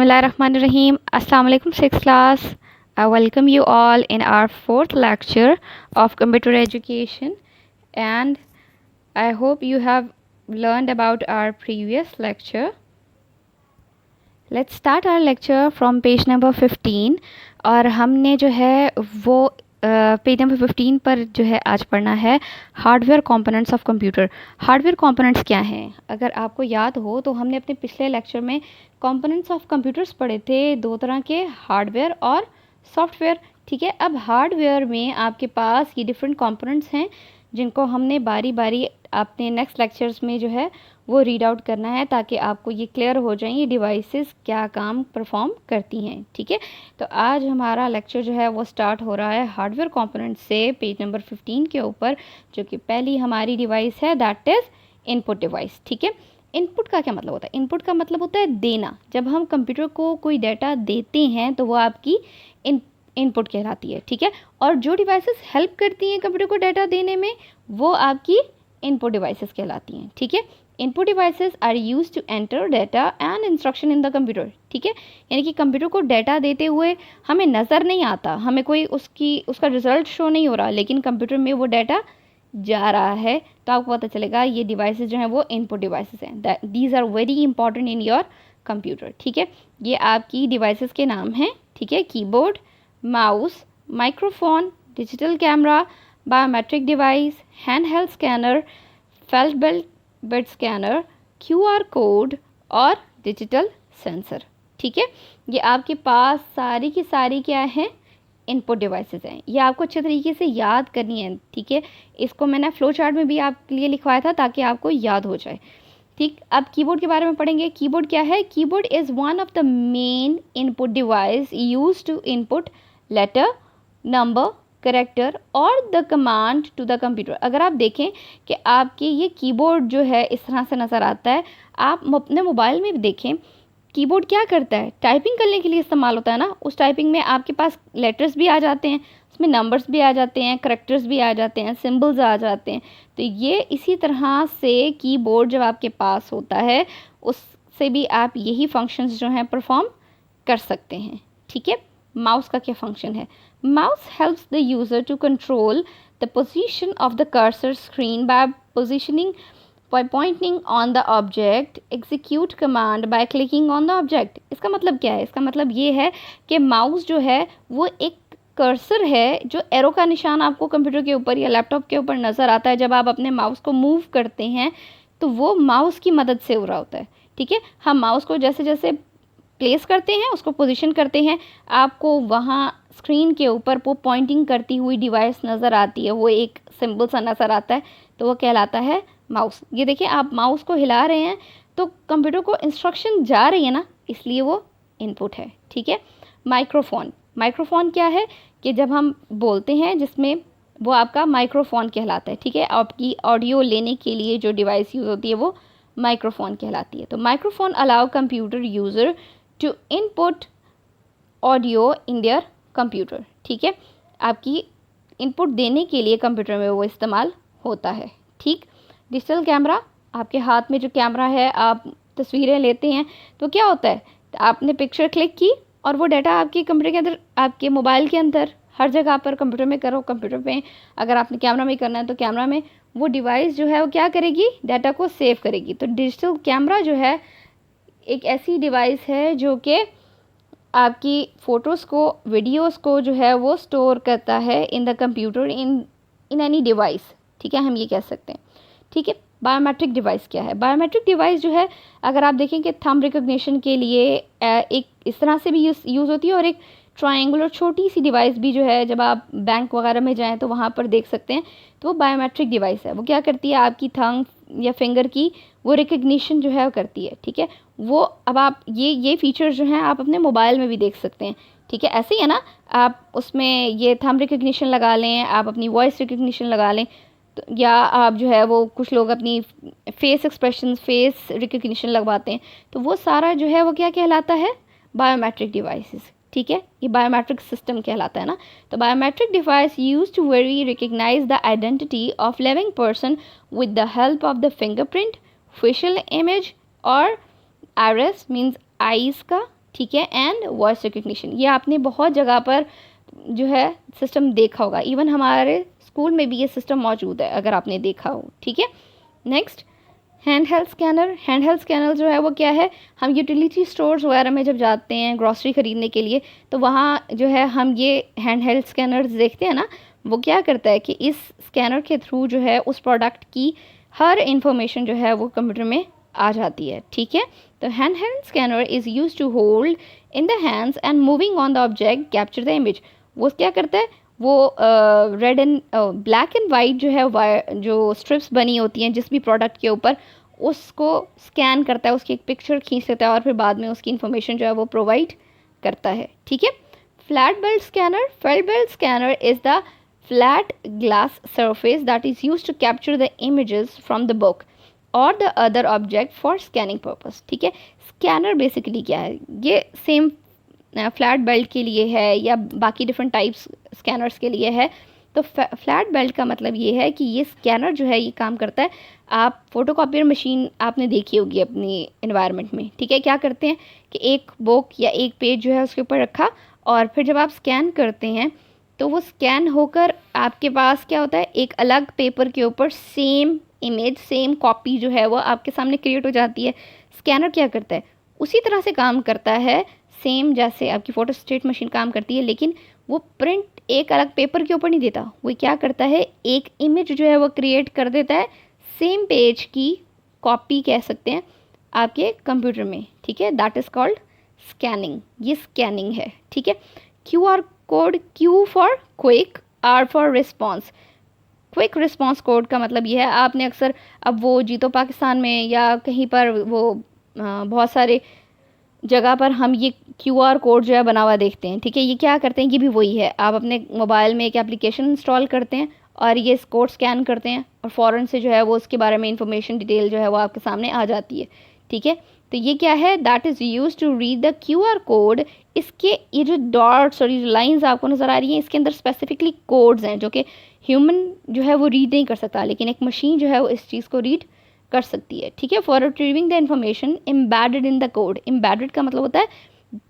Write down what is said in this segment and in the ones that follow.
Bismillahirrahmanirrahim. Assalamu alaikum, 6th class. I welcome you all in our 4th lecture of computer education, and I hope you have learned about our previous lecture. Let's start our lecture from page number 15. और हमने जो है वो page number 15 पर जो है आज पढ़ना है hardware components of computer. Hardware components क्या हैं? अगर आपको याद हो तो हमने अपने पिछले लेक्चर में कंपोनेंट्स ऑफ कंप्यूटर्स पढ़े थे, दो तरह के, हार्डवेयर और सॉफ्टवेयर। ठीक है, अब हार्डवेयर में आपके पास ये डिफरेंट कंपोनेंट्स हैं जिनको हमने बारी बारी अपने नेक्स्ट लेक्चर्स में जो है वो रीड आउट करना है, ताकि आपको ये क्लियर हो जाए ये डिवाइसेस क्या काम परफॉर्म करती हैं। ठीक है, तो आज हमारा लेक्चर जो है वो स्टार्ट हो रहा है हार्डवेयर कंपोनेंट से, पेज नंबर 15 के ऊपर, जो कि पहली हमारी डिवाइस है, दैट इज़ इनपुट डिवाइस। ठीक है, इनपुट का क्या मतलब होता है? इनपुट का मतलब होता है देना। जब हम कंप्यूटर को कोई डाटा देते हैं तो वो आपकी इनपुट कहलाती है। ठीक है, और जो डिवाइसेस हेल्प करती हैं कंप्यूटर को डाटा देने में वो आपकी इनपुट डिवाइसेस कहलाती हैं। ठीक है, input devices are use to enter data and instruction in the computer. ठीक है, यानी कि कंप्यूटर को डाटा देते हुए हमें नज़र नहीं आता, हमें कोई उसका रिजल्ट शो नहीं हो रहा, लेकिन कंप्यूटर में वो डाटा जा रहा है, तो आपको पता चलेगा ये डिवाइसेस जो हैं वो इनपुट डिवाइसेस हैं। These are very important in your computer. ठीक है, ये आपकी डिवाइसेस के नाम हैं। ठीक है, keyboard, mouse, microphone, digital camera, biometric device, hand held scanner, felt bed scanner, QR code और डिजिटल सेंसर। ठीक है, ये आपके पास सारी की सारी क्या है, इनपुट डिवाइसेस हैं। ये आपको अच्छे तरीके से याद करनी है। ठीक है, इसको मैंने फ्लो चार्ट में भी आपके लिए लिखवाया था ताकि आपको याद हो जाए। ठीक, अब कीबोर्ड के बारे में पढ़ेंगे। कीबोर्ड क्या है? Keyboard is one of the main input device use to input letter, number, character और the command to the computer. अगर आप देखें कि आपकी ये कीबोर्ड जो है इस तरह से नज़र आता है, आप अपने मोबाइल में भी देखें कीबोर्ड क्या करता है, टाइपिंग करने के लिए इस्तेमाल होता है ना। उस टाइपिंग में आपके पास लेटर्स भी आ जाते हैं, उसमें नंबर्स भी आ जाते हैं, करेक्टर्स भी आ जाते हैं, सिंबल्स आ जाते हैं। तो ये इसी तरह से कीबोर्ड जब आपके पास होता है उससे भी आप यही फंक्शंस जो हैं परफॉर्म कर सकते हैं। ठीक है, माउस का क्या फंक्शन है? Mouse helps the user to control the position of the cursor screen by positioning by pointing on the object, execute command by clicking on the object। इसका मतलब क्या है? इसका मतलब ये है कि माउस जो है वो एक कर्सर है, जो एरो का निशान आपको कंप्यूटर के ऊपर या लैपटॉप के ऊपर नज़र आता है। जब आप अपने माउस को मूव करते हैं तो वो माउस की मदद से हो रहा होता है। ठीक है, हम माउस को जैसे जैसे प्लेस करते हैं, उसको पोजीशन करते हैं, आपको वहाँ स्क्रीन के ऊपर वो पॉइंटिंग करती हुई डिवाइस नज़र आती है, वो एक सिंबल सा नज़र आता है, तो वो कहलाता है माउस। ये देखिए, आप माउस को हिला रहे हैं तो कंप्यूटर को इंस्ट्रक्शन जा रही है ना, इसलिए वो इनपुट है। ठीक है, माइक्रोफोन। माइक्रोफोन क्या है कि जब हम बोलते हैं जिसमें वो आपका माइक्रोफोन कहलाता है। ठीक है, आपकी ऑडियो लेने के लिए जो डिवाइस यूज़ होती है वो माइक्रोफोन कहलाती है। तो microphone allow computer user to input audio in their computer. ठीक है, आपकी इनपुट देने के लिए कंप्यूटर में वो इस्तेमाल होता है। ठीक, डिजिटल कैमरा, आपके हाथ में जो कैमरा है, आप तस्वीरें लेते हैं तो क्या होता है, आपने पिक्चर क्लिक की और वो डाटा आपके कंप्यूटर के अंदर, आपके मोबाइल के अंदर, हर जगह पर कंप्यूटर में करो, कंप्यूटर पे अगर आपने कैमरा में करना है तो कैमरा में वो डिवाइस जो है वो क्या करेगी, डाटा को सेव करेगी। तो डिजिटल कैमरा जो है एक ऐसी डिवाइस है जो कि आपकी फ़ोटोज़ को, वीडियोज़ को जो है वो स्टोर करता है इन the computer, in any device. ठीक है, हम ये कह सकते हैं। ठीक है, बायोमेट्रिक डिवाइस क्या है? बायोमेट्रिक डिवाइस जो है, अगर आप देखें कि थंब रिकॉग्निशन के लिए एक इस तरह से भी यूज़ होती है, और एक ट्रायंगुलर छोटी सी डिवाइस भी जो है, जब आप बैंक वगैरह में जाएं तो वहाँ पर देख सकते हैं, तो वो बायोमेट्रिक डिवाइस है। वो क्या करती है, आपकी थंब या फिंगर की वो रिकग्निशन जो है वो करती है। ठीक है, वो अब आप ये फीचर्स जो हैं आप अपने मोबाइल में भी देख सकते हैं। ठीक है, ऐसे ही है ना, आप उसमें ये थंब रिकग्निशन लगा लें, आप अपनी वॉइस रिकग्निशन लगा लें, तो या आप जो है वो कुछ लोग अपनी फेस एक्सप्रेशन, फेस रिकग्निशन लगवाते हैं, तो वो सारा जो है वो क्या कहलाता है, बायोमेट्रिक डिवाइसेस। ठीक है, ये बायोमेट्रिक सिस्टम कहलाता है ना। तो biometric device use to very recognise the identity of living person with the help of the fingerprint, facial image और आइरिस मीन्स आईज का, ठीक है, एंड वॉइस रिकग्निशन। ये आपने बहुत जगह पर जो है सिस्टम देखा होगा, इवन हमारे स्कूल में भी ये सिस्टम मौजूद है अगर आपने देखा हो। ठीक है, next hand held scanner. Hand held scanner जो है वो क्या है, हम यूटिलिटी स्टोर्स वगैरह में जब जाते हैं ग्रॉसरी ख़रीदने के लिए, तो वहाँ जो है हम ये हैंड हेल्ड स्कैनर्स देखते हैं ना, वो क्या करता है कि इस स्कैनर के थ्रू जो है उस प्रोडक्ट की हर इंफॉर्मेशन जो है वो कंप्यूटर में आ जाती है। ठीक है, तो hand held scanner is use to hold in the hands and moving on the object capture the image. वो क्या करता है, वो red and black and white जो है जो स्ट्रिप्स बनी होती हैं जिस भी प्रोडक्ट के ऊपर, उसको स्कैन करता है, उसकी एक पिक्चर खींच लेता है और फिर बाद में उसकी इन्फॉर्मेशन जो है वो प्रोवाइड करता है। ठीक है, flat belt scanner. Flat belt scanner is the flat glass surface that is use to capture the images from the book और the other object for scanning purpose. ठीक है, स्कैनर बेसिकली क्या है, ये सेम फ्लैट बेल्ट के लिए है या बाकी डिफरेंट टाइप्स स्कैनर्स के लिए है। तो फ्लैट बेल्ट का मतलब ये है कि ये स्कैनर जो है ये काम करता है, आप फोटोकॉपियर मशीन आपने देखी होगी अपनी एनवायरनमेंट में। ठीक है, क्या करते हैं कि एक बुक या एक पेज जो है उसके ऊपर रखा और फिर जब आप स्कैन करते हैं तो वो स्कैन होकर आपके पास क्या होता है, एक अलग पेपर के ऊपर सेम इमेज, सेम कॉपी जो है वो आपके सामने क्रिएट हो जाती है। स्कैनर क्या करता है, उसी तरह से काम करता है सेम जैसे आपकी फोटोस्टेट मशीन काम करती है, लेकिन वो प्रिंट एक अलग पेपर के ऊपर नहीं देता। वो क्या करता है, एक इमेज जो है वो क्रिएट कर देता है, सेम पेज की कॉपी कह सकते हैं आपके कंप्यूटर में। ठीक है, दैट इज़ कॉल्ड स्कैनिंग। ये स्कैनिंग है। ठीक है, QR code, Q for quick, R for response. Quick response code का मतलब ये है, आपने अक्सर अब वो जीतो पाकिस्तान में या कहीं पर वो बहुत सारे जगह पर हम ये QR कोड जो है बना हुआ देखते हैं। ठीक है, ये क्या करते हैं, ये भी वही है, आप अपने मोबाइल में एक एप्लीकेशन इंस्टॉल करते हैं और ये कोड स्कैन करते हैं और फ़ौरन से जो है वो उसके बारे में इंफॉर्मेशन डिटेल जो है वो आपके सामने आ जाती है। ठीक है, तो ये क्या है, that is use to read the QR code. इसके ये जो डॉट्स और ये जो लाइंस आपको नज़र आ रही हैं, इसके अंदर स्पेसिफिकली कोड्स हैं जो कि ह्यूमन जो है वो रीड नहीं कर सकता, लेकिन एक मशीन जो है वो इस चीज़ को रीड कर सकती है। ठीक है, for retrieving the information embedded in the code. Embedded का मतलब होता है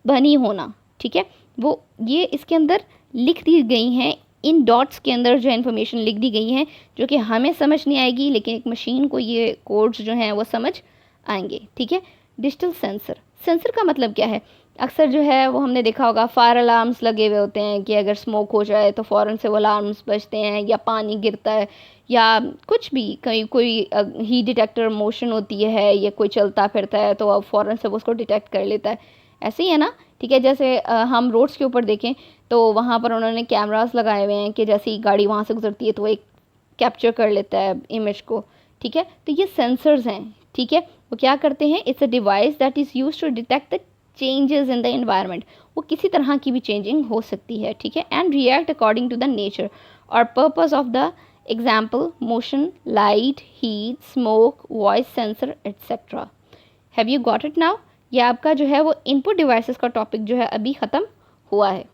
बनी होना। ठीक है, वो ये इसके अंदर लिख दी गई हैं, इन डॉट्स के अंदर जो इन्फॉर्मेशन लिख दी गई हैं जो कि हमें समझ नहीं आएगी, लेकिन एक मशीन को ये कोड्स जो हैं वो समझ आएंगे। ठीक है, डिजिटल सेंसर। सेंसर का मतलब क्या है, अक्सर जो है वो हमने देखा होगा फायर अलार्म्स लगे हुए होते हैं कि अगर स्मोक हो जाए तो फ़ौरन से वो अलार्म्स बजते हैं, या पानी गिरता है या कुछ भी, कहीं कोई हीट डिटेक्टर मोशन होती है या कोई चलता फिरता है तो अब फ़ौरन से वो उसको डिटेक्ट कर लेता है। ऐसे ही है ना। ठीक है, जैसे हम रोड्स के ऊपर देखें तो वहाँ पर उन्होंने कैमरास लगाए हुए हैं कि जैसे ही गाड़ी वहाँ से गुजरती है तो एक कैप्चर कर लेता है इमेज को। ठीक है, तो ये सेंसर्स हैं। ठीक है, वो क्या करते हैं, it's a device that is use to detect the changes in the environment. वो किसी तरह की भी चेंजिंग हो सकती है। ठीक है, and react according to the nature और purpose of the example, motion, light, heat, smoke, voice sensor etcetera. Have you got it now. ये आपका जो है वो इनपुट डिवाइसेस का टॉपिक जो है अभी ख़त्म हुआ है।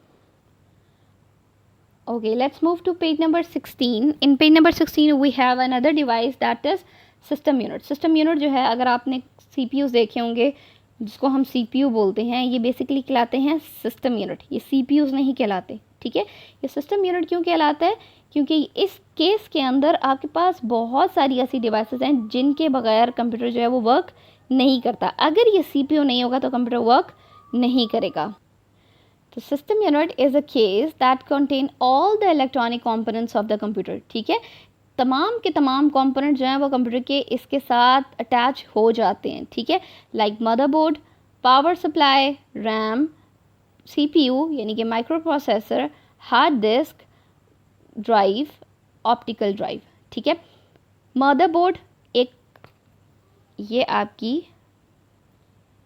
Okay, let's move to page number 16. In page number 16 we have another device that is system unit. System unit जो है, अगर आपने CPUs देखे होंगे जिसको हम CPU बोलते हैं, ये बेसिकली कहलाते हैं सिस्टम यूनिट। ये CPUs नहीं कहलाते। ठीक है, ये सिस्टम यूनिट क्यों कहलाता है, क्योंकि इस केस के अंदर आपके पास बहुत सारी ऐसी डिवाइसेस हैं जिनके बगैर कंप्यूटर जो है वो वर्क नहीं करता। अगर ये CPU नहीं होगा तो कंप्यूटर वर्क नहीं करेगा। तो system unit is a case that contain all the electronic components of the computer. ठीक है, तमाम के तमाम कंपोनेंट जो हैं वो कंप्यूटर के इसके साथ अटैच हो जाते हैं। ठीक है, like motherboard, power supply, RAM, CPU यानी कि micro processor, hard disk drive, optical drive. ठीक है, मदरबोर्ड एक, ये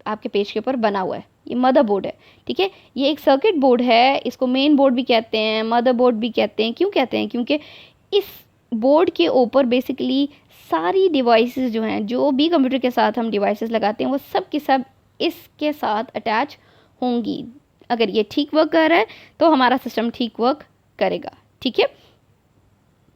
आपके पेज के ऊपर बना हुआ है, ये मदरबोर्ड है। ठीक है, ये एक सर्किट बोर्ड है, इसको मेन बोर्ड भी कहते हैं, मदरबोर्ड भी कहते हैं। क्यों कहते हैं, क्योंकि इस बोर्ड के ऊपर बेसिकली सारी डिवाइसेस जो हैं, जो भी कंप्यूटर के साथ हम डिवाइसेस लगाते हैं वो सब के सब इसके साथ अटैच होंगी। अगर ये ठीक वर्क कर रहा है तो हमारा सिस्टम ठीक वर्क करेगा। ठीक है,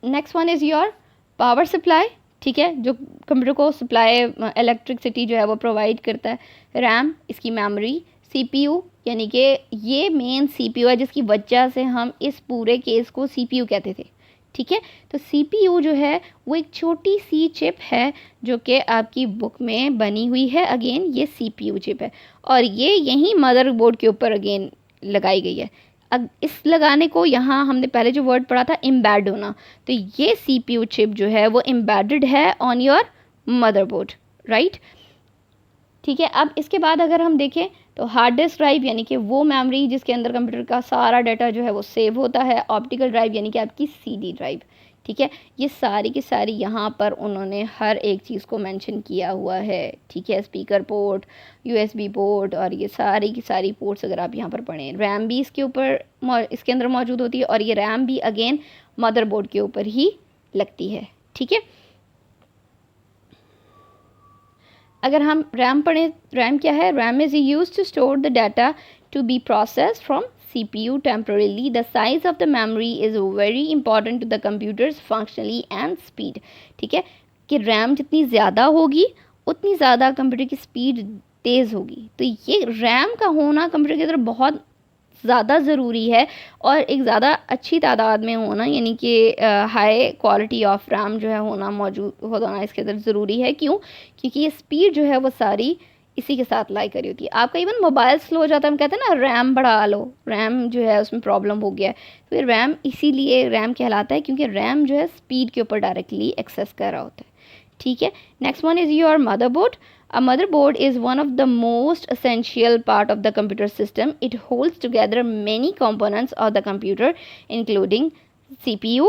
next one is your power supply. ठीक है, जो कंप्यूटर को सप्लाई इलेक्ट्रिसिटी जो है वो प्रोवाइड करता है। रैम, इसकी मेमोरी, CPU, यानी कि ये मेन CPU है जिसकी वजह से हम इस पूरे केस को CPU कहते थे, ठीक है। तो CPU जो है वो एक छोटी सी चिप है जो कि आपकी बुक में बनी हुई है। अगेन ये CPU चिप है और ये यहीं मदरबोर्ड के ऊपर अगेन लगाई गई है। अब इस लगाने को यहाँ हमने पहले जो वर्ड पढ़ा था एम्बेड होना, तो ये CPU चिप जो है वो एम्बेडेड है ऑन योर मदरबोर्ड, राइट। ठीक है, अब इसके बाद अगर हम देखें तो हार्ड डिस्क ड्राइव यानी कि वो मेमोरी जिसके अंदर कंप्यूटर का सारा डाटा जो है वो सेव होता है। ऑप्टिकल ड्राइव यानी कि आपकी CD ड्राइव, ठीक है। ये सारी की सारी यहाँ पर उन्होंने हर एक चीज़ को मेंशन किया हुआ है, ठीक है। स्पीकर पोर्ट, USB पोर्ट और ये सारी की सारी पोर्ट्स अगर आप यहाँ पर पढ़ें। रैम भी इसके ऊपर इसके अंदर मौजूद होती है और ये रैम भी अगेन मदरबोर्ड के ऊपर ही लगती है, ठीक है। अगर हम रैम पढ़ें, रैम क्या है? RAM is use to store the data to be process from CPU temporarily. The size of the memory is very important to the computer's functionally and speed. ठीक है, कि रैम जितनी ज़्यादा होगी उतनी ज़्यादा कंप्यूटर की स्पीड तेज़ होगी। तो ये रैम का होना कंप्यूटर के अंदर बहुत ज़्यादा ज़रूरी है और एक ज़्यादा अच्छी तादाद में होना, यानी कि हाई क्वालिटी ऑफ रैम जो है होना मौजूद होना इसके अंदर ज़रूरी है। क्यों? क्योंकि ये स्पीड जो है वो सारी इसी के साथ लाई करी होती है। आपका इवन मोबाइल स्लो हो जाता है, हम कहते हैं ना रैम बढ़ा लो, रैम जो है उसमें प्रॉब्लम हो गया है, तो ये रैम इसीलिए रैम कहलाता है क्योंकि रैम जो है स्पीड के ऊपर डायरेक्टली एक्सेस कर रहा होता है, ठीक है। Next one is your motherboard. A motherboard is one of the most essential part of the computer system. It holds together many components of the computer, including CPU,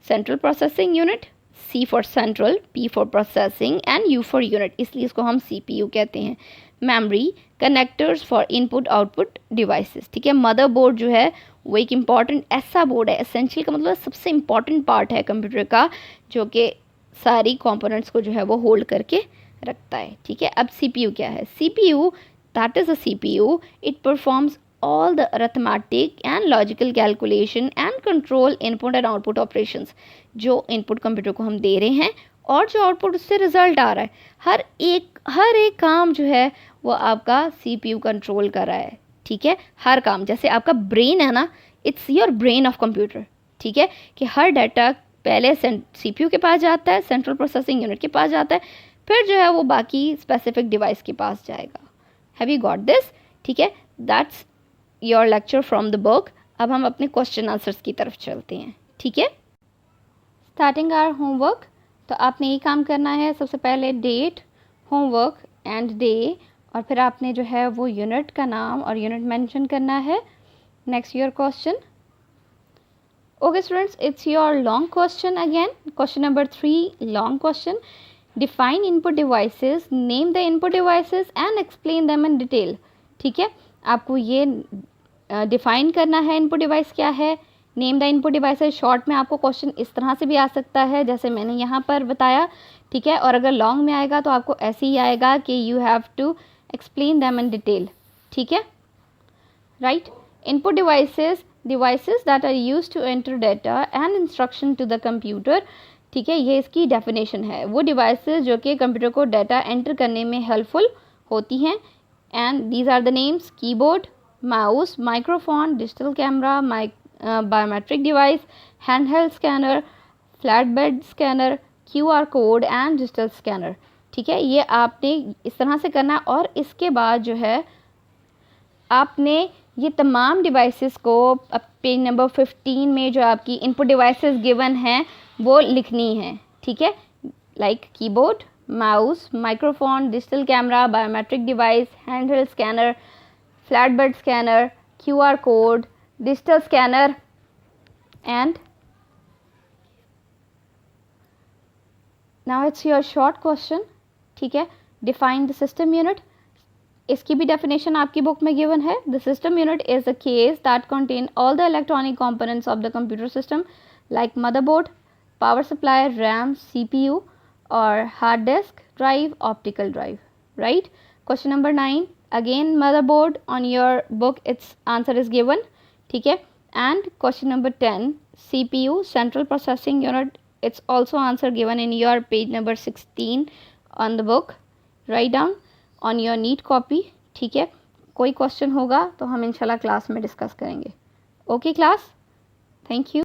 central processing unit, C for central, P for processing and U for unit. इसलिए इसको हम CPU कहते हैं. Memory, connectors for input output devices. ठीक है, motherboard जो है वो एक इम्पॉर्टेंट ऐसा बोर्ड है, एसेंशियल का मतलब सबसे इम्पॉर्टेंट पार्ट है कंप्यूटर का, जो कि सारी कंपोनेंट्स को जो है वो होल्ड करके रखता है, ठीक है। अब CPU क्या है? CPU, that is a CPU, it performs all the arithmetic and logical calculation and control input and output operations. जो इनपुट कंप्यूटर को हम दे रहे हैं और जो आउटपुट उससे रिजल्ट आ रहा है, हर एक काम जो है वो आपका CPU कंट्रोल कर रहा है, ठीक है। हर काम, जैसे आपका ब्रेन है ना, it's your brain of computer, ठीक है, कि हर डाटा पहले CPU के पास जाता है, सेंट्रल प्रोसेसिंग यूनिट के पास जाता है, फिर जो है वो बाकी स्पेसिफिक डिवाइस के पास जाएगा। Have you got this? ठीक है, that's your lecture from the book. अब हम अपने क्वेश्चन आंसर्स की तरफ चलते हैं, ठीक है। स्टार्टिंग आवर होमवर्क, तो आपने ये काम करना है, सबसे पहले डेट, होमवर्क एंड डे, और फिर आपने जो है वो यूनिट का नाम और यूनिट मेंशन करना है। Next your question. Okay students, it's your long question again, question number 3, long question. Define input devices, name the input devices and explain them in detail. ठीक है, आपको ये डिफाइन करना है इनपुट डिवाइस क्या है, name the input devices. Short में आपको क्वेश्चन इस तरह से भी आ सकता है जैसे मैंने यहाँ पर बताया, ठीक है, और अगर लॉन्ग में आएगा तो आपको ऐसे ही आएगा कि you have to explain them in detail, ठीक है, right. Input devices, devices that are use to enter data and instruction to the computer, ठीक है, ये इसकी डेफिनेशन है। वो डिवाइसेस जो कि कंप्यूटर को डाटा एंटर करने में हेल्पफुल होती हैं, and these are the names: keyboard, mouse, microphone, digital camera, biometric device, handheld scanner, flatbed scanner, QR code and digital scanner. ठीक है, ये आपने इस तरह से करना, और इसके बाद जो है आपने ये तमाम डिवाइसेस को पेज नंबर 15 में जो आपकी इनपुट डिवाइसेस गिवन हैं वो लिखनी है, ठीक है, like keyboard, mouse, microphone, digital camera, biometric device, handheld scanner, flatbed scanner, QR code, digital scanner and now it's your short question. ठीक है, डिफाइन द सिस्टम यूनिट, इसकी भी डेफिनेशन आपकी बुक में गिवन है। The system unit is a case that contain all the electronic components of the computer system like motherboard, power supply, RAM, CPU और hard disk drive, optical drive, right. Question number 9, again motherboard, on your book it's answer is given, ठीक है। And question number 10, CPU, central processing unit, it's also answer given in your page number 16 on the book. Write down on your neat copy, ठीक है। कोई question होगा तो हम इंशाल्लाह class में डिस्कस करेंगे। Okay class, thank you.